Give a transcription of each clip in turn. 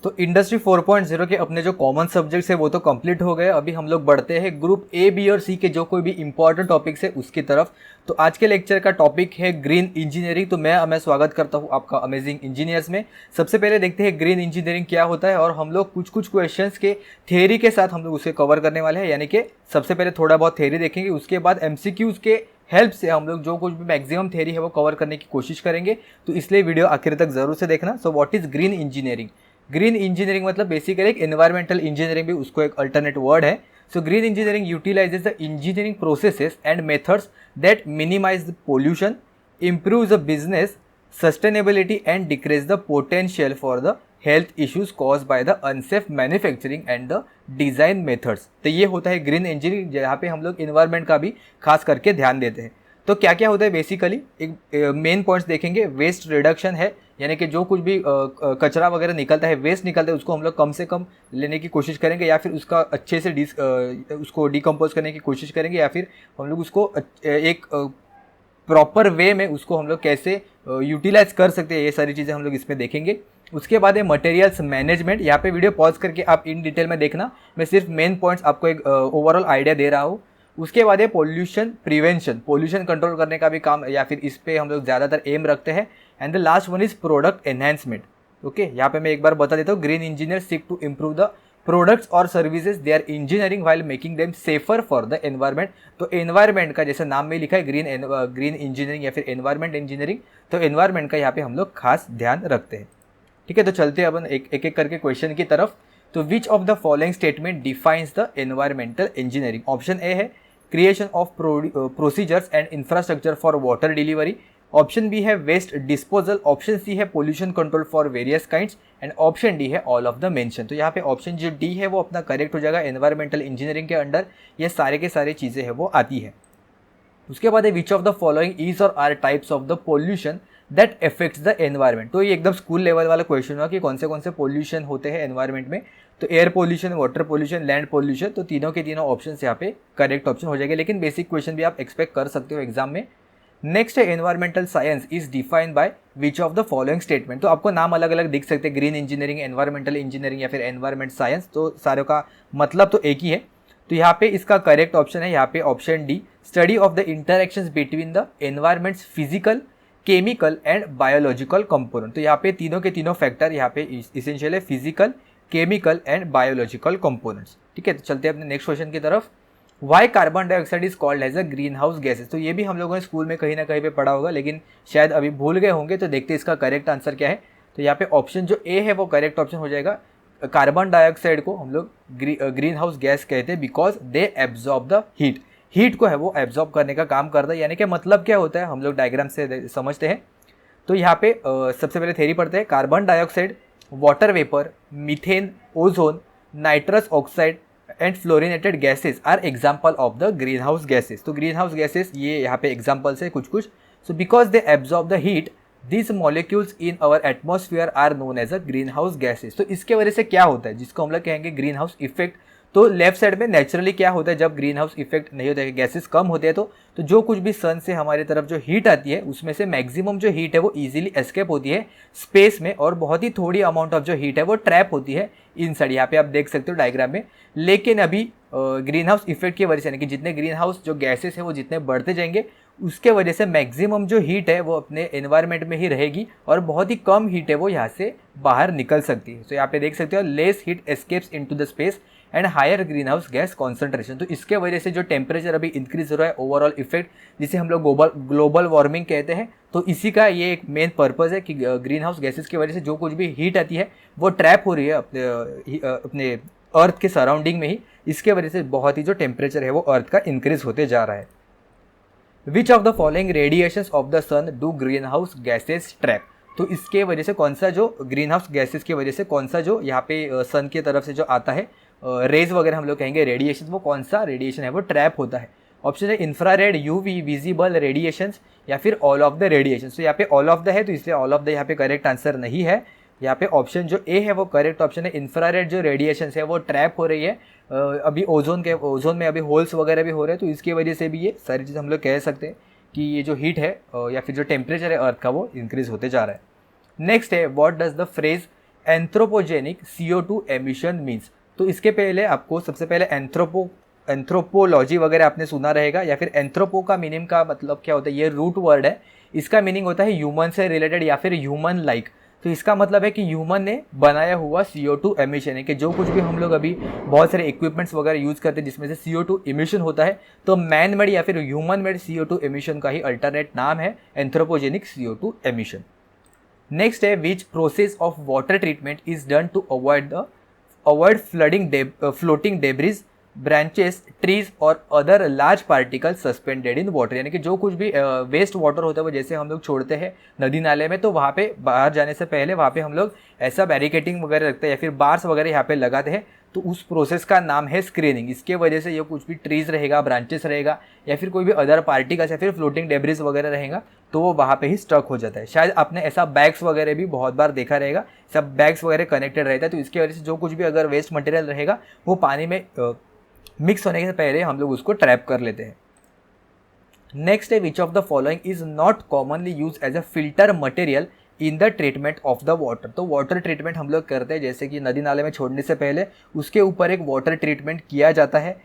तो इंडस्ट्री 4.0 के अपने जो कॉमन सब्जेक्ट्स है वो तो कंप्लीट हो गए। अभी हम लोग बढ़ते हैं ग्रुप ए, बी और सी के जो कोई भी इंपॉर्टेंट टॉपिक्स है उसकी तरफ। तो आज के लेक्चर का टॉपिक है ग्रीन इंजीनियरिंग। तो मैं स्वागत करता हूँ आपका अमेजिंग इंजीनियर्स में। सबसे पहले देखते हैं ग्रीन इंजीनियरिंग क्या होता है, और हम लोग कुछ कुछ क्वेश्चंस के थ्योरी के साथ हम लोग उसे कवर करने वाले हैं। यानी कि सबसे पहले थोड़ा बहुत थ्योरी देखेंगे, उसके बाद एमसीक्यूज के हेल्प से हम लोग जो कुछ भी मैक्सिमम थ्योरी है वो कवर करने की कोशिश करेंगे। तो इसलिए वीडियो आखिर तक जरूर से देखना। So what is green engineering? Green engineering मतलब बेसिकली एक एनवायरमेंटल इंजीनियरिंग भी उसको एक अल्टरनेट वर्ड है। So green engineering utilizes the engineering processes and methods that minimize the pollution, improves the business sustainability and decrease the potential for the health issues caused by the unsafe manufacturing and the design methods। तो ये होता है green engineering, जहाँ पे हम लोग environment का भी खास करके ध्यान देते हैं। तो क्या क्या होता है बेसिकली, एक मेन पॉइंट्स देखेंगे। वेस्ट रिडक्शन है, यानी कि जो कुछ भी कचरा वगैरह निकलता है, वेस्ट निकलता है, उसको हम लोग कम से कम लेने की कोशिश करेंगे, या फिर उसका अच्छे से उसको डिकम्पोज करने की कोशिश करेंगे, या फिर हम लोग उसको एक प्रॉपर वे में उसको हम लोग कैसे यूटिलाइज कर सकते हैं, ये सारी चीज़ें हम लोग इसमें देखेंगे। उसके बाद है मटेरियल्स मैनेजमेंट। यहाँ पे वीडियो पॉज करके आप इन डिटेल में देखना, मैं सिर्फ मेन पॉइंट्स आपको एक ओवरऑल आइडिया दे रहा हूँ। उसके बाद है पोल्यूशन प्रिवेंशन, पोल्यूशन कंट्रोल करने का भी काम, या फिर इस पे हम लोग ज़्यादातर एम रखते हैं। And the last one is product enhancement. Okay, यहाँ पे मैं एक बार बता देता हूँ, green engineer seek to improve the products और services they are engineering while making them safer for the environment. तो एनवायरमेंट का जैसे नाम में लिखा है ग्रीन इंजीनियरिंग या फिर एनवायरमेंट इंजीनियरिंग, तो एनवायरमेंट का यहाँ पे हम लोग खास ध्यान रखते हैं। ठीक है, तो चलते हैं अपन एक एक करके क्वेश्चन की तरफ। तो which of the following statement defines the environmental engineering? Option A है creation of procedures and infrastructure for water delivery, option B है वेस्ट डिस्पोजल, ऑप्शन सी है pollution control for various kinds, and option D है all of the mention. तो यहाँ पे option जो D है वो अपना करेक्ट हो जाएगा। एनवायरमेंटल इंजीनियरिंग के अंडर ये सारे के सारे चीज़ें हैं वो आती है। उसके बाद है which of the following is और are types of the pollution that affects the environment. तो ये एकदम स्कूल लेवल वाला क्वेश्चन हुआ कि कौन से पोल्यूशन होते हैं एनवायरमेंट में। तो air pollution, water pollution, land pollution, तो तीनों के तीनों ऑप्शन यहाँ पे करेक्ट ऑप्शन हो जाएंगे। लेकिन बेसिक क्वेश्चन भी आप एक्सपेक्ट कर सकते हो एग्जाम में। नेक्स्ट है environmental science is defined by which of the following statement. तो आपको नाम अलग अलग दिख सकते हैं, ग्रीन इंजीनियरिंग, एनवायरमेंटल इंजीनियरिंग या फिर एनवायरमेंट साइंस, तो सारों का मतलब तो एक ही है। तो यहाँ पे इसका करेक्ट ऑप्शन है यहाँ पे option D, study of the interactions between the environments physical, chemical and biological component. तो यहाँ पे तीनों के तीनों फैक्टर यहाँ पे इसेंशियल है, physical, chemical and biological components. ठीक है, तो चलते हैं अपने नेक्स्ट क्वेश्चन की तरफ। Why carbon dioxide is called as a greenhouse gases? तो ये भी हम लोगों ने स्कूल में कहीं ना कहीं पे पढ़ा होगा, लेकिन शायद अभी भूल गए होंगे। तो देखते हैं इसका करेक्ट आंसर क्या है। तो यहाँ पे ऑप्शन जो ए है वो करेक्ट ऑप्शन हो जाएगा। कार्बन डाइऑक्साइड को हम लोग ग्रीन हाउस गैस कहते हैं because they absorb the heat. Heat को है वो एब्जॉर्ब करने का काम करता है। यानी कि मतलब क्या होता है हम लोग डायग्राम से समझते हैं। तो यहाँ पे सबसे पहले थ्योरी पढ़ते हैं। Carbon dioxide, water vapour, methane, ozone, nitrous oxide and fluorinated gases are example of the greenhouse gases. तो ग्रीन हाउस गैसेस ये यहाँ पे एग्जाम्पल्स है कुछ। So because they absorb the heat, this molecules in our atmosphere are known as a greenhouse gases. तो इसके वजह से क्या होता है जिसको हम लोग कहेंगे ग्रीन हाउस इफेक्ट। तो लेफ्ट साइड में नेचुरली क्या होता है जब ग्रीन हाउस इफेक्ट नहीं होता है, गैसेस कम होते हैं, तो जो कुछ भी सन से हमारी तरफ जो हीट आती है उसमें से मैक्सिमम जो हीट है वो इजीली एस्केप होती है स्पेस में, और बहुत ही थोड़ी अमाउंट ऑफ जो हीट है वो ट्रैप होती है इनसाइड। यहाँ पे आप देख सकते हो डायग्राम में। लेकिन अभी ग्रीन हाउस इफेक्ट की वजह से, यानी कि जितने ग्रीन हाउस जो गैसेस है वो जितने बढ़ते जाएंगे उसके वजह से मैक्सिमम जो हीट है वो अपने एनवायरनमेंट में ही रहेगी, और बहुत ही कम हीट है वो यहाँ से बाहर निकल सकती है। तो यहाँ पे देख सकते हो less heat escapes into the space and higher greenhouse gas concentration. तो इसके वजह से जो टेम्परेचर अभी इंक्रीज हो रहा है, ओवरऑल इफेक्ट जिसे हम लोग ग्लोबल वार्मिंग कहते हैं, तो इसी का ये एक मेन पर्पज़ है कि ग्रीन हाउस गैसेस की वजह से जो कुछ भी हीट आती है वो ट्रैप हो रही है अपने अर्थ के सराउंडिंग में ही। इसके वजह से बहुत ही जो टेम्परेचर है वो अर्थ का इंक्रीज होते जा रहा है। Which of the following radiations of the sun do greenhouse gases trap? तो इसके वजह से कौन सा जो ग्रीन हाउस गैसेस की वजह से कौन सा जो यहाँ पे सन की तरफ से जो आता है रेज वगैरह हम लोग कहेंगे रेडिएशन, वो कौन सा रेडिएशन है वो ट्रैप होता है? ऑप्शन है इंफ्रारेड, यूवी, विजिबल रेडिएशंस, या फिर ऑल ऑफ द रेडिएशन। तो यहाँ पे ऑल ऑफ द है, तो इसलिए ऑल ऑफ द यहाँ पे करेक्ट आंसर नहीं है। यहाँ पे ऑप्शन जो ए है वो करेक्ट ऑप्शन है। इंफ्रारेड जो रेडिएशंस है वो ट्रैप हो रही है। अभी ओजोन में अभी होल्स वगैरह भी हो रहे हैं, तो इसकी वजह से भी ये सारी चीज़ हम लोग कह सकते हैं कि ये जो हीट है या फिर जो टेम्परेचर है अर्थ का वो इंक्रीज होते जा रहा है। नेक्स्ट है what does the phrase anthropogenic CO2 emission means. तो इसके पहले आपको सबसे पहले एंथ्रोपोलॉजी वगैरह आपने सुना रहेगा, या फिर एंथ्रोपो का मीनिंग का मतलब क्या होता है, ये रूट वर्ड है, इसका मीनिंग होता है ह्यूमन से रिलेटेड या फिर ह्यूमन लाइक। तो इसका मतलब है कि ह्यूमन ने बनाया हुआ CO2 एमिशन है, कि जो कुछ भी हम लोग अभी बहुत सारे इक्विपमेंट्स वगैरह यूज़ करते हैं जिसमें से CO2 एमिशन होता है, तो मैन मेड या फिर ह्यूमन मेड CO2 एमिशन का ही अल्टरनेट नाम है एंथ्रोपोजेनिक CO2 एमिशन। नेक्स्ट है which process of water treatment is done to avoid floating debris, branches, trees और other large particle suspended in water. यानी कि जो कुछ भी वेस्ट वाटर होता है वो जैसे हम लोग छोड़ते हैं नदी नाले में, तो वहाँ पे बाहर जाने से पहले वहाँ पे हम लोग ऐसा बैरिकेटिंग वगैरह रखते हैं या फिर बार्स वगैरह यहाँ पे लगाते हैं, तो उस प्रोसेस का नाम है स्क्रीनिंग। इसके वजह से ये कुछ भी ट्रीज रहेगा, ब्रांचेस रहेगा या फिर कोई भी अदर पार्टिकल्स या फिर फ्लोटिंग डेब्रिज वगैरह रहेगा, तो वो वहाँ पे ही स्टक हो जाता है। शायद आपने ऐसा बैग्स वगैरह भी बहुत बार देखा रहेगा, सब बैग्स वगैरह कनेक्टेड रहता है, तो इसकी वजह से जो कुछ भी अगर वेस्ट मटेरियल रहेगा वो पानी में मिक्स होने के पहले हम लोग उसको ट्रैप कर लेते हैं। नेक्स्ट है which of the following is not commonly use as a filter material in the treatment of the water. तो वाटर ट्रीटमेंट हम लोग करते हैं, जैसे कि नदी नाले में छोड़ने से पहले उसके ऊपर एक वाटर ट्रीटमेंट किया जाता है।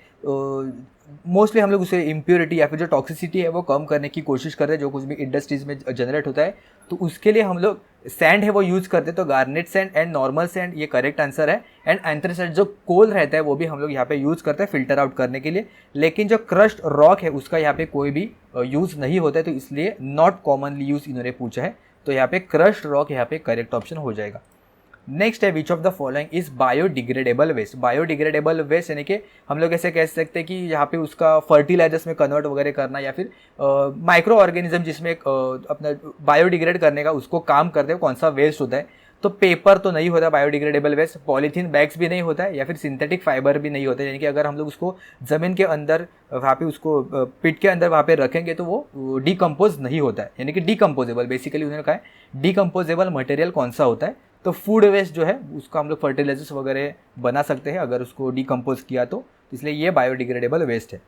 मोस्टली हम लोग उसे इम्प्योरिटी या फिर जो टॉक्सिसिटी है वो कम करने की कोशिश करते हैं, जो कुछ भी इंडस्ट्रीज में जनरेट होता है, तो उसके लिए हम लोग सैंड है वो यूज़ करते हैं। तो garnet sand and normal sand ये करेक्ट आंसर है। एंड एंथ्रेसाइट जो कोल रहता है वो भी हम लोग यहाँ पे यूज़ करते हैं फिल्टर आउट करने के लिए, लेकिन जो क्रश्ड रॉक है उसका यहाँ पे कोई भी यूज़ नहीं होता है, तो इसलिए नॉट कॉमनली यूज इन्होंने पूछा है, तो यहाँ पे क्रश्ड रॉक यहाँ पे करेक्ट ऑप्शन हो जाएगा। नेक्स्ट है which of the following is biodegradable waste. Biodegradable waste यानी कि हम लोग ऐसे कह सकते हैं कि यहाँ पे उसका फर्टिलाइजर्स में कन्वर्ट वगैरह करना या फिर माइक्रो ऑर्गेनिज्म जिसमें अपना बायोडिग्रेड करने का उसको काम करते हैं, कौन सा वेस्ट होता है। तो पेपर तो नहीं होता बायोडिग्रेडेबल वेस्ट, पॉलीथीन बैग्स भी नहीं होता है, या फिर सिंथेटिक फाइबर भी नहीं होता है। यानी कि अगर हम लोग उसको ज़मीन के अंदर वहाँ पे उसको पिट के अंदर वहाँ पे रखेंगे तो वो डिकम्पोज नहीं होता है, यानी कि डिकम्पोजेबल। बेसिकली उन्होंने कहा है डिकम्पोजेबल मटेरियल कौन सा होता है, तो फूड वेस्ट जो है उसका हम लोग फर्टिलाइजर्स वगैरह बना सकते हैं अगर उसको डिकम्पोज किया तो, इसलिए ये बायोडिग्रेडेबल वेस्ट है।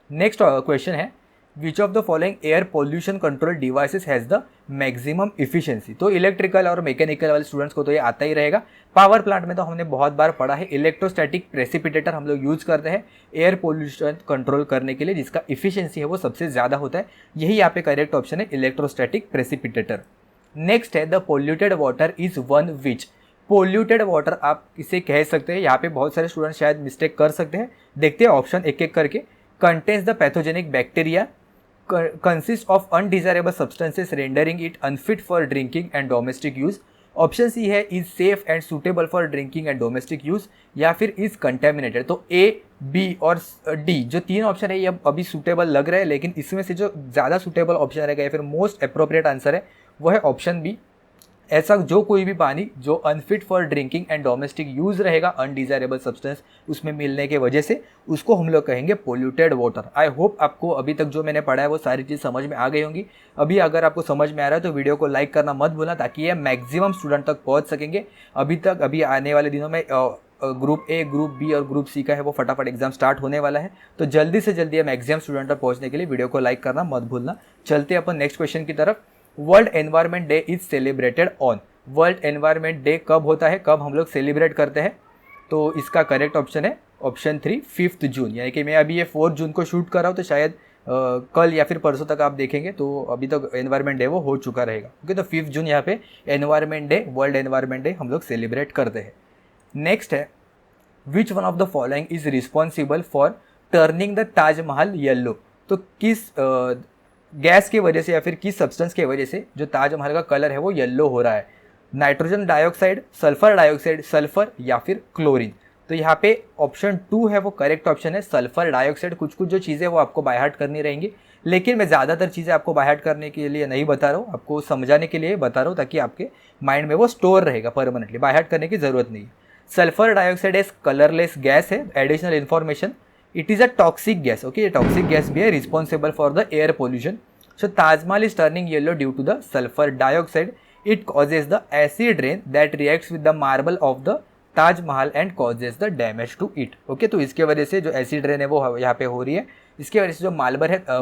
नेक्स्ट क्वेश्चन है which of the following air pollution control devices has the maximum efficiency. तो इलेक्ट्रिकल और मैकेनिकल वाले स्टूडेंट्स को तो ये आता ही रहेगा। पावर प्लांट में तो हमने बहुत बार पढ़ा है, इलेक्ट्रोस्टैटिक प्रेसिपिटेटर हम लोग यूज़ करते हैं एयर पोल्यूशन कंट्रोल करने के लिए, जिसका इफिशियंसी है वो सबसे ज़्यादा होता है। यही यहाँ पे करेक्ट ऑप्शन है, इलेक्ट्रोस्टैटिक प्रेसिपिटेटर। नेक्स्ट है the polluted water is one which. Polluted water आप इसे कह सकते हैं, यहाँ पे बहुत सारे स्टूडेंट शायद मिस्टेक कर सकते हैं। देखते हैं ऑप्शन एक एक करके। Contains the pathogenic bacteria, consist of undesirable substances rendering it unfit for drinking and domestic use. Option C है is safe and suitable for drinking and domestic use, या फिर इज कंटेमिनेटेड। तो ए, बी और D जो तीन option है ये अभी सुटेबल लग रहा है, लेकिन इसमें से जो ज़्यादा सुटेबल ऑप्शन रहेगा या फिर मोस्ट अप्रोप्रिएट आंसर है वो है ऑप्शन बी। ऐसा जो कोई भी पानी जो unfit for drinking and domestic use रहेगा, अनडिजायरेबल सब्सटेंस उसमें मिलने के वजह से, उसको हम लोग कहेंगे पोल्यूटेड वाटर। आई होप आपको अभी तक जो मैंने पढ़ा है वो सारी चीज़ समझ में आ गई होंगी। अभी अगर आपको समझ में आ रहा है तो वीडियो को लाइक करना मत भूलना, ताकि ये मैक्सिमम स्टूडेंट तक पहुँच सकेंगे। अभी आने वाले दिनों में ग्रुप ए, ग्रुप बी और ग्रुप सी का है वो फटाफट एग्जाम स्टार्ट होने वाला है, तो जल्दी से जल्दी मैक्सिमम स्टूडेंट तक पहुँचने के लिए वीडियो को लाइक करना मत भूलना। चलते अपन नेक्स्ट क्वेश्चन की तरफ। World environment day is celebrated on. World environment day कब होता है, कब हम लोग सेलिब्रेट करते हैं, तो इसका करेक्ट ऑप्शन है ऑप्शन 3 5 जून। यानी कि मैं अभी ये 4 जून को शूट कर रहा हूँ, तो शायद कल या फिर परसों तक आप देखेंगे तो अभी तक एनवायरनमेंट डे वो हो चुका रहेगा। ओके, तो 5 जून यहाँ पे environment day, world environment day हम लोग सेलिब्रेट करते हैं। नेक्स्ट है which one of the following is responsible for turning the Taj Mahal yellow. तो किस गैस की वजह से या फिर किस सब्सटेंस की वजह से जो ताजमहल का कलर है वो येलो हो रहा है। Nitrogen dioxide, sulphur dioxide, sulphur या फिर क्लोरीन। तो यहाँ पे ऑप्शन 2 है वो करेक्ट ऑप्शन है, सल्फर डाइऑक्साइड। कुछ कुछ जो चीज़ें वो आपको बाय हार्ट करनी रहेंगी, लेकिन मैं ज़्यादातर चीज़ें आपको बाय हार्ट करने के लिए नहीं बता रहा हूँ, आपको समझाने के लिए बता रहा हूँ, ताकि आपके माइंड में वो स्टोर रहेगा परमानेंटली। बाय हार्ट करने की ज़रूरत नहीं है। सल्फर डाइऑक्साइड एक कलरलेस गैस है। Additional information, it is a toxic gas. Okay, ये टॉक्सिक गैस भी है, responsible for the air pollution. So Taj Mahal is turning yellow due to the sulphur dioxide. It causes the acid rain that reacts with the marble of the Taj Mahal and causes the damage to it. Okay, तो इसके वजह से जो acid rain है वो यहाँ पे हो रही है. इसके वजह से जो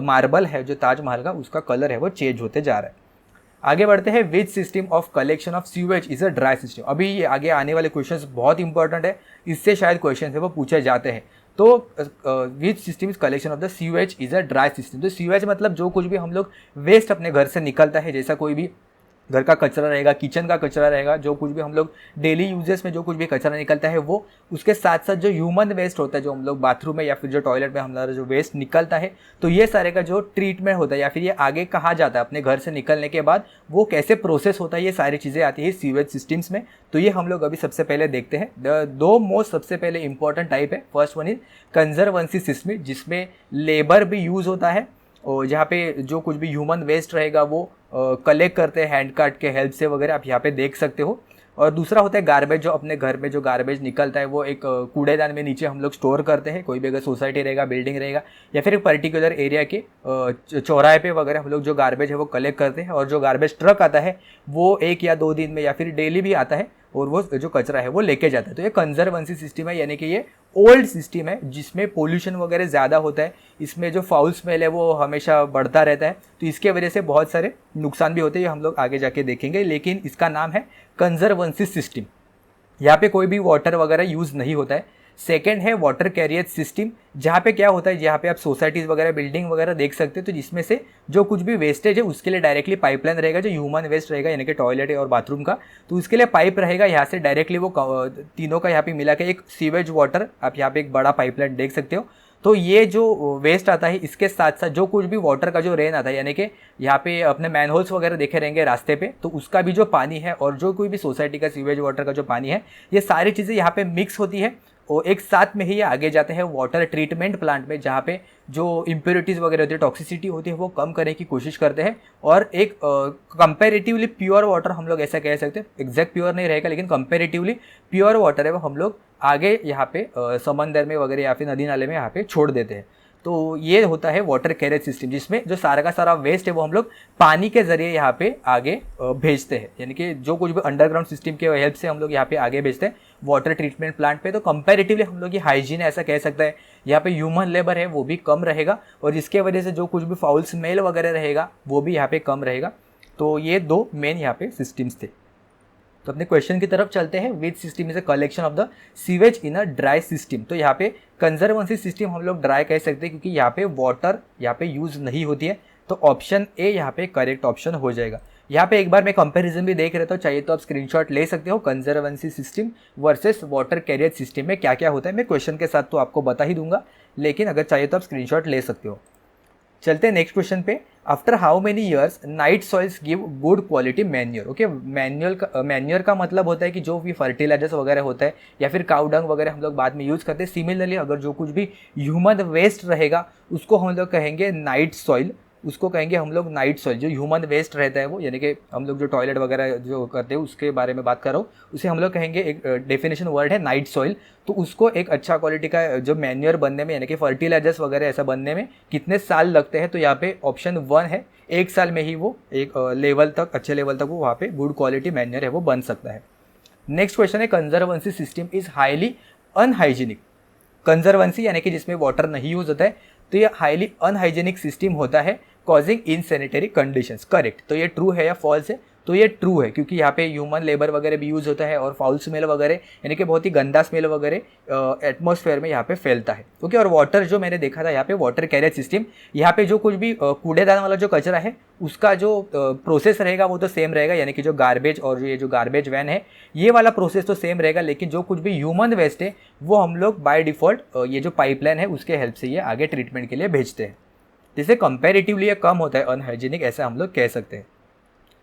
मार्बल है जो ताजमहल का, उसका कलर है वो चेंज होते जा रहा है. आगे बढ़ते हैं, which system of collection of sewage is a dry system. अभी ये आगे आने वाले क्वेश्चंस बहुत इंपॉर्टेंट है, इससे शायद क्वेश्चन है वो पूछे जाते हैं। तो which system is collection of the sewage is a dry system. तो सीवेज मतलब जो कुछ भी हम लोग वेस्ट अपने घर से निकलता है, जैसा कोई भी घर का कचरा रहेगा, किचन का कचरा रहेगा, जो कुछ भी हम लोग डेली यूजेस में जो कुछ भी कचरा निकलता है वो, उसके साथ साथ जो ह्यूमन वेस्ट होता है, जो हम लोग बाथरूम में या फिर जो टॉयलेट में हमारा जो वेस्ट निकलता है, तो ये सारे का जो ट्रीटमेंट होता है या फिर ये आगे कहाँ जाता है अपने घर से निकलने के बाद, वो कैसे प्रोसेस होता है, ये सारी चीज़ें आती है सीवेज सिस्टम्स में। तो ये हम लोग अभी सबसे पहले देखते हैं। दो मोस्ट सबसे पहले इंपॉर्टेंट टाइप है, first one is conservancy system, जिसमें लेबर भी यूज़ होता है और जहाँ पे जो कुछ भी ह्यूमन वेस्ट रहेगा वो कलेक्ट करते हैं हैंड कार्ट के हेल्प से वगैरह, आप यहाँ पे देख सकते हो। और दूसरा होता है गार्बेज, जो अपने घर में जो गार्बेज निकलता है वो एक कूड़ेदान में नीचे हम लोग स्टोर करते हैं। कोई भी अगर सोसाइटी रहेगा, बिल्डिंग रहेगा या फिर एक पर्टिकुलर एरिया के चौराहे पे वगैरह हम लोग जो गार्बेज है वो कलेक्ट करते हैं। और जो गार्बेज ट्रक आता है वो 1 या 2 दिन में या फिर डेली भी आता है और वो जो कचरा है वो लेके जाता है। तो ये कंजर्वेंसी सिस्टम है, यानी कि ये ओल्ड सिस्टम है जिसमें पोल्यूशन वगैरह ज़्यादा होता है, इसमें जो फाउल स्मेल है वो हमेशा बढ़ता रहता है, तो इसके वजह से बहुत सारे नुकसान भी होते हैं, ये हम लोग आगे जाके देखेंगे। लेकिन इसका नाम है कंजर्वेंसी सिस्टम। यहाँ पे कोई भी वाटर वगैरह यूज़ नहीं होता है। सेकेंड है वाटर कैरियर सिस्टम, जहाँ पे क्या होता है, जहाँ पे आप सोसाइटीज़ वगैरह बिल्डिंग वगैरह देख सकते हो, तो जिसमें से जो कुछ भी वेस्टेज है उसके लिए डायरेक्टली पाइपलाइन रहेगा, जो ह्यूमन वेस्ट रहेगा यानी कि टॉयलेट और बाथरूम का, तो उसके लिए पाइप रहेगा यहाँ से डायरेक्टली वो तीनों का यहाँ पे मिला के एक सीवेज वाटर, आप यहाँ पे एक बड़ा पाइपलाइन देख सकते हो। तो ये जो वेस्ट आता है इसके साथ साथ जो कुछ भी वाटर का जो रेन आता है, यानी कि यहाँ पे अपने मैनहोल्स वगैरह देखे रहेंगे रास्ते पे, तो उसका भी जो पानी है और जो कोई भी सोसाइटी का सीवेज वाटर का जो पानी है, ये सारी चीज़ें यहाँ पे मिक्स होती है और एक साथ में ही ये आगे जाते हैं वाटर ट्रीटमेंट प्लांट में, जहाँ पे जो इम्प्योरिटीज़ वगैरह होती है, टॉक्सिसिटी होती है, वो कम करने की कोशिश करते हैं। और एक कंपेरेटिवली प्योर वाटर हम लोग ऐसा कह सकते हैं, एग्जैक्ट प्योर नहीं रहेगा लेकिन कंपेरेटिवली प्योर वाटर है वो हम लोग आगे यहाँ पे समंदर में वगैरह या फिर नदी नाले में यहाँ पे छोड़ देते हैं। तो ये होता है वाटर कैरेज सिस्टम, जिसमें जो सारा का सारा वेस्ट है वो हम लोग पानी के जरिए यहाँ पे आगे भेजते हैं, यानी कि जो कुछ भी अंडरग्राउंड सिस्टम के हेल्प से हम लोग यहाँ पे आगे भेजते हैं वाटर ट्रीटमेंट प्लांट पे। तो कंपैरेटिवली हम लोग ये हाइजीन ऐसा कह सकते हैं, यहाँ पे ह्यूमन लेबर है वो भी कम रहेगा और जिसके वजह से जो कुछ भी फाउल स्मेल वगैरह रहेगा वो भी यहाँ पे कम रहेगा। तो ये 2 मेन यहाँ पे सिस्टम्स थे। तो अपने क्वेश्चन की तरफ चलते हैं, which system is a collection of the sewage in a dry system. तो यहाँ पे कंजर्वेंसी सिस्टम हम लोग ड्राई कह सकते हैं क्योंकि यहाँ पे वाटर यहाँ पे यूज़ नहीं होती है, तो ऑप्शन ए यहाँ पे करेक्ट ऑप्शन हो जाएगा। यहाँ पे एक बार मैं कंपैरिजन भी देख रहा था, चाहिए तो आप स्क्रीनशॉट ले सकते हो, conservancy system versus water carrier system में क्या क्या होता है। मैं क्वेश्चन के साथ तो आपको बता ही दूंगा, लेकिन अगर चाहिए तो आप स्क्रीनशॉट ले सकते हो। चलते हैं नेक्स्ट क्वेश्चन पे। After how many years night soils give good quality manure. Okay, manure का मतलब होता है कि जो भी फर्टिलाइजर्स वगैरह होता है या फिर काउ डंग वगैरह हम लोग बाद में यूज़ करते हैं। सिमिलरली अगर जो कुछ भी ह्यूमन वेस्ट रहेगा उसको हम लोग कहेंगे नाइट सॉइल, उसको कहेंगे हम लोग नाइट सॉइल। जो ह्यूमन वेस्ट रहता है वो, यानी कि हम लोग जो टॉयलेट वगैरह जो करते हैं उसके बारे में बात कर रहा हूँ, उसे हम लोग कहेंगे, एक डेफिनेशन वर्ड है नाइट सॉइल। तो उसको एक अच्छा क्वालिटी का जो मैन्योर बनने में, यानी कि फर्टिलाइजर्स वगैरह ऐसा बनने में कितने साल लगते हैं, तो यहाँ पे ऑप्शन 1 है, 1 साल में ही वो एक लेवल तक, अच्छे लेवल तक वो वहाँ पे गुड क्वालिटी मैन्योर है वो बन सकता है। नेक्स्ट क्वेश्चन है, conservancy system is highly unhygienic. Conservancy यानी कि जिसमें वाटर नहीं यूज होता है, तो ये हाईली अनहाइजीनिक सिस्टम होता है, कॉजिंग इनसैनिटरी कंडीशंस। करेक्ट, तो ये ट्रू है या फॉल्स है? तो ये ट्रू है, क्योंकि यहाँ पे ह्यूमन लेबर वगैरह भी यूज़ होता है और फाउल स्मेल वगैरह, यानी कि बहुत ही गंदा स्मेल वगैरह एटमॉस्फेयर में यहाँ पे फैलता है। ओके, और वाटर जो मैंने देखा था यहाँ पे वाटर कैरियर सिस्टम, यहाँ पे जो कुछ भी कूड़ेदान वाला जो कचरा है उसका जो प्रोसेस रहेगा वो तो सेम रहेगा, यानी कि जो गार्बेज और ये जो गार्बेज वैन है ये वाला प्रोसेस तो सेम रहेगा, लेकिन जो कुछ भी ह्यूमन वेस्ट है वो हम लोग बाय डिफ़ॉल्ट ये जो पाइपलाइन है उसके हेल्प से ये आगे ट्रीटमेंट के लिए भेजते हैं, जिससे कंपेरेटिवली ये कम होता है अनहाइजीनिक, ऐसा हम लोग कह सकते हैं।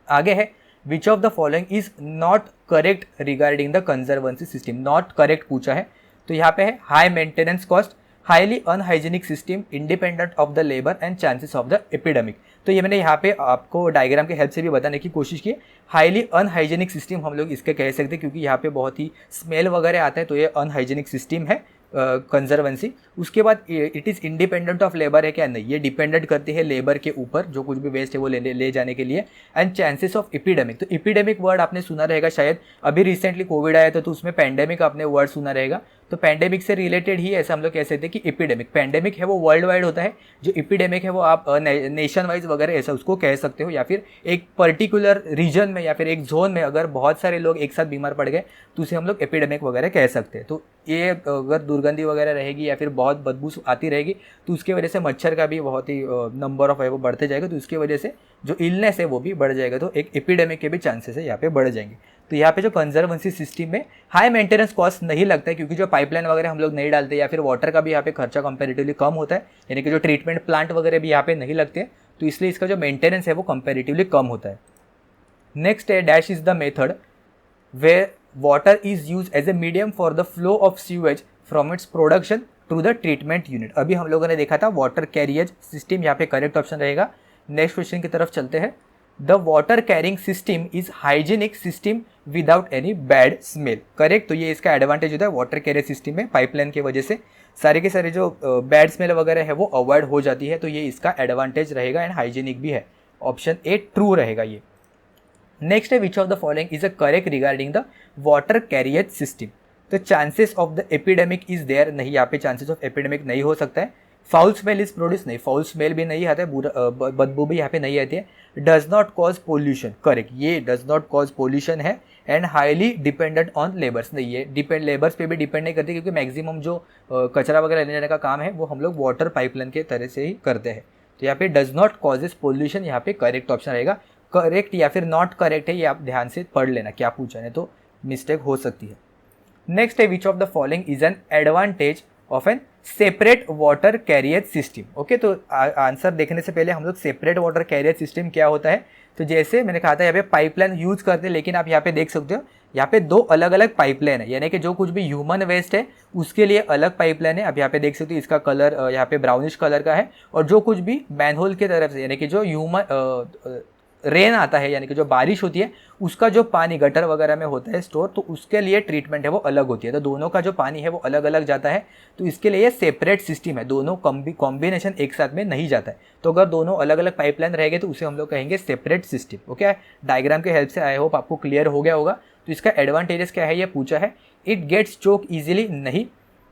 आगे है, which of the following is not correct regarding the conservancy system. Not correct पूछा है, तो यहाँ पे है high maintenance cost, highly unhygienic system, independent of the labour and chances of the epidemic. तो ये मैंने यहाँ पे आपको डायग्राम के हेल्प से भी बताने की कोशिश की। हाईली अनहाइजीनिक सिस्टम हम लोग इसके कह सकते हैं क्योंकि यहाँ पे बहुत ही स्मेल वगैरह आता है, तो ये अनहाइजीनिक सिस्टम है कंजर्वेंसी। उसके बाद it is independent of labour है क्या? नहीं, ये डिपेंडेंट करती है लेबर के ऊपर, जो कुछ भी वेस्ट है वो ले जाने के लिए। एंड चांसेस ऑफ एपिडेमिक, तो एपिडेमिक वर्ड आपने सुना रहेगा शायद, अभी रिसेंटली कोविड आया था तो उसमें पैंडेमिक आपने वर्ड सुना रहेगा, तो पैंडेमिक से रिलेटेड ही ऐसा हम लोग कह सकते हैं कि एपिडेमिक, पैंडेमिक है वो वर्ल्ड वाइड होता है, जो एपिडेमिक है वो आप नेशन वाइज वगैरह ऐसा उसको कह सकते हो, या फिर एक पर्टिकुलर रीजन में या फिर एक जोन में अगर बहुत सारे लोग एक साथ बीमार पड़ गए तो उसे हम लोग एपिडेमिक वगैरह कह सकते हैं। तो ये अगर दुर्गंधी वगैरह रहेगी या फिर बहुत बदबू आती रहेगी तो उसकी वजह से मच्छर का भी बहुत ही नंबर ऑफ है वो बढ़ते जाएगा, तो उसकी वजह से जो इलनेस है वो भी बढ़ जाएगा, तो एक एपिडेमिक के भी चांसेस है यहाँ पे बढ़ जाएंगे। तो यहाँ पे जो कंजर्वेंसी सिस्टम में हाई मेंटेनेंस कॉस्ट नहीं लगता है, क्योंकि जो पाइपलाइन वगैरह हम लोग नहीं डालते या फिर वाटर का भी यहाँ पे खर्चा कंपेरेटिवली कम होता है, यानी कि जो ट्रीटमेंट प्लांट वगैरह भी यहाँ पे नहीं लगते हैं, तो इसलिए इसका जो मेंटेनेंस है वो कंपेरेटिवली कम होता है। नेक्स्ट है dash is the method where water is use as a medium for the flow of sewage from its production to the treatment unit. अभी हम लोगों ने देखा था वाटर कैरियज सिस्टम, यहाँ पे करेक्ट ऑप्शन रहेगा। नेक्स्ट क्वेश्चन की तरफ चलते हैं। The water carrying system is hygienic system without any bad smell. Correct, तो ये इसका एडवांटेज होता है वाटर कैरियर सिस्टम में, पाइपलाइन की वजह से सारे के सारे जो बैड स्मेल वगैरह है वो अवॉइड हो जाती है, तो ये इसका एडवांटेज रहेगा एंड हाइजीनिक भी है। ऑप्शन ए ट्रू रहेगा ये। नेक्स्ट है which of the following is a correct regarding the water carrier system. तो chances of the epidemic is there, नहीं यहाँ पे चांसेस ऑफ एपिडेमिक नहीं हो सकता है। फाउल स्मेल इज प्रोड्यूस, नहीं फाउल स्मेल भी नहीं आता है, बदबू भी यहाँ पे नहीं आती है। Does not cause pollution, correct, ये डज नॉट कॉज पोल्यूशन है। And highly dependent on labours, नहीं ये लेबर्स पे भी डिपेंड नहीं करती, क्योंकि मैक्सिमम जो कचरा वगैरह लेने जाने का काम है वो हम लोग वाटर पाइपलाइन के तरह से ही करते हैं। तो यहाँ पे डज नॉट कॉजेज पोल्यूशन, यहाँ पे करेक्ट ऑप्शन रहेगा। करेक्ट या फिर नॉट करेक्ट है ये आप ध्यान से पढ़ लेना क्या पूछा है, तो मिस्टेक हो सकती है। नेक्स्ट है which of the following is an advantage of an separate water carrier system. Okay, तो आंसर देखने से पहले हम लोग सेपरेट वाटर कैरियर सिस्टम क्या होता है, तो जैसे मैंने कहा था यहाँ पे पाइपलाइन यूज करते हैं, लेकिन आप यहाँ पे देख सकते हो यहाँ पे दो अलग अलग पाइपलाइन है, यानी कि जो कुछ भी ह्यूमन वेस्ट है उसके लिए अलग पाइपलाइन है। आप यहाँ पे देख सकते हो इसका कलर यहाँ पे ब्राउनिश कलर का है, और जो कुछ भी मैनहोल की तरफ से यानी कि जो ह्यूमन रेन आता है, यानी कि जो बारिश होती है उसका जो पानी गटर वगैरह में होता है स्टोर, तो उसके लिए ट्रीटमेंट है वो अलग होती है। तो दोनों का जो पानी है वो अलग अलग जाता है, तो इसके लिए सेपरेट सिस्टम है, दोनों कॉम्बिनेशन एक साथ में नहीं जाता है। तो अगर दोनों अलग अलग पाइपलाइन रहेंगे तो उसे हम लोग कहेंगे सेपरेट सिस्टम। ओके, डायग्राम के हेल्प से आई होप आपको क्लियर हो गया होगा। तो इसका एडवांटेजेस क्या है ये पूछा है। इट गेट्स चोक ईजिली, नहीं।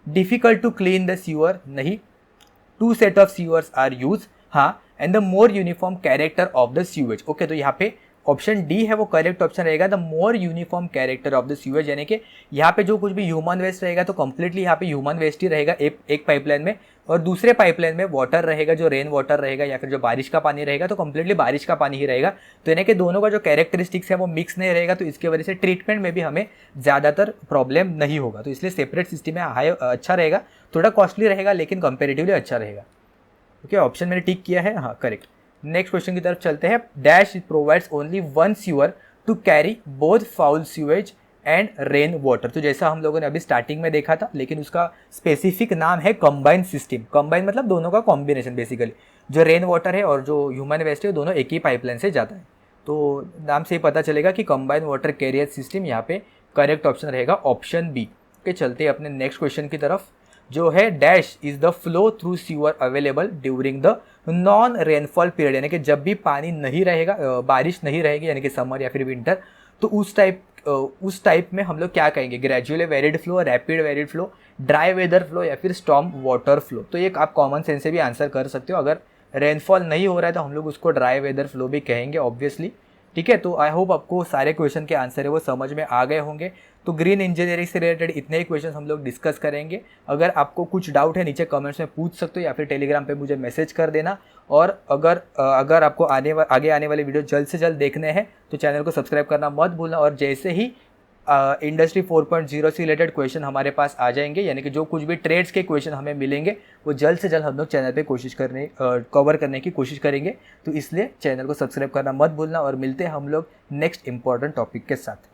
Difficult to clean the sewer, नहीं। Two set of sewers are use, हाँ। And the more uniform character of the sewage. Okay, तो यहाँ पे ऑप्शन डी है वो करेक्ट ऑप्शन रहेगा, the more uniform character of the sewage, यानी कि यहाँ पे जो कुछ भी ह्यूमन वेस्ट रहेगा तो कंप्लीटली यहाँ पे ह्यूमन वेस्ट ही रहेगा एक पाइपलाइन में, और दूसरे पाइपलाइन में वाटर रहेगा, जो रेन वाटर रहेगा या फिर जो बारिश का पानी रहेगा तो कंप्लीटली बारिश का पानी ही रहेगा। तो यानी कि दोनों का जो कैरेक्टरिस्टिक्स है वो मिक्स नहीं रहेगा, तो इसकी वजह से ट्रीटमेंट में भी हमें ज़्यादातर प्रॉब्लम नहीं होगा। तो इसलिए सेपरेट सिस्टम में हाई अच्छा रहेगा, थोड़ा कॉस्टली रहेगा लेकिन कंपेरेटिवली अच्छा रहेगा। ओके, ऑप्शन मैंने टिक किया है, हाँ करेक्ट। नेक्स्ट क्वेश्चन की तरफ चलते हैं। Dash provides only one sewer to carry both foul sewage and rain water. तो जैसा हम लोगों ने अभी स्टार्टिंग में देखा था, लेकिन उसका स्पेसिफिक नाम है कंबाइंड सिस्टम। कंबाइंड मतलब दोनों का कॉम्बिनेशन, बेसिकली जो रेन वाटर है और जो ह्यूमन वेस्ट है दोनों एक ही पाइपलाइन से जाता है। तो नाम से ही पता चलेगा कि कंबाइंड वाटर कैरियर सिस्टम यहाँ पे करेक्ट ऑप्शन रहेगा, ऑप्शन बी। ओके, चलते हैं अपने नेक्स्ट क्वेश्चन की तरफ, जो है dash is the flow through sewer available during the non rainfall period, यानी कि जब भी पानी नहीं रहेगा, बारिश नहीं रहेगी, यानी कि समर या फिर विंटर, तो उस टाइप में हम लोग क्या कहेंगे, gradually varied flow, rapid varied flow, dry weather flow या फिर स्टॉर्म वाटर फ्लो। तो ये आप कॉमन सेंस से भी आंसर कर सकते हो। अगर रेनफॉल नहीं हो रहा है तो हम लोग उसको ड्राई वेदर फ्लो भी कहेंगे ऑब्वियसली। ठीक है, तो आई होप आपको सारे क्वेश्चन के आंसर है वो समझ में आ गए होंगे। तो ग्रीन इंजीनियरिंग से रिलेटेड इतने ही क्वेश्चन हम लोग डिस्कस करेंगे। अगर आपको कुछ डाउट है नीचे कमेंट्स में पूछ सकते हो, या फिर टेलीग्राम पे मुझे मैसेज कर देना। और अगर आपको आगे आने वाले वीडियो जल्द से जल्द देखने हैं तो चैनल को सब्सक्राइब करना मत भूलना। और जैसे ही इंडस्ट्री 4.0 से रिलेटेड क्वेश्चन हमारे पास आ जाएंगे, यानी कि जो कुछ भी ट्रेड्स के क्वेश्चन हमें मिलेंगे वो जल्द से जल्द हम लोग चैनल पे कवर करने की कोशिश करेंगे। तो इसलिए चैनल को सब्सक्राइब करना मत भूलना, और मिलते हैं हम लोग नेक्स्ट इंपॉर्टेंट टॉपिक के साथ।